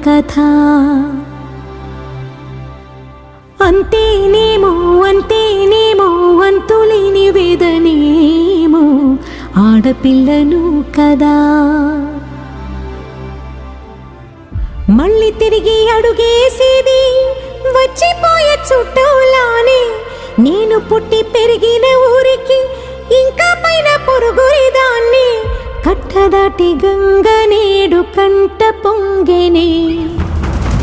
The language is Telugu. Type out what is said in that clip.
కథ. అంతేనేమో అంతేనేమో అంతులేని వేదనేమో ఆడపిల్లను కదా. మళ్ళీ తిరిగి అడుగేసేది వచ్చిపోయే చుట్టూలానే. నేను పుట్టి పెరిగిన ఊరికి ఇంకా పైన పొరుగురిదాన్ని. కట్టదాటి గంగ నేడు కంట పొంగెనే.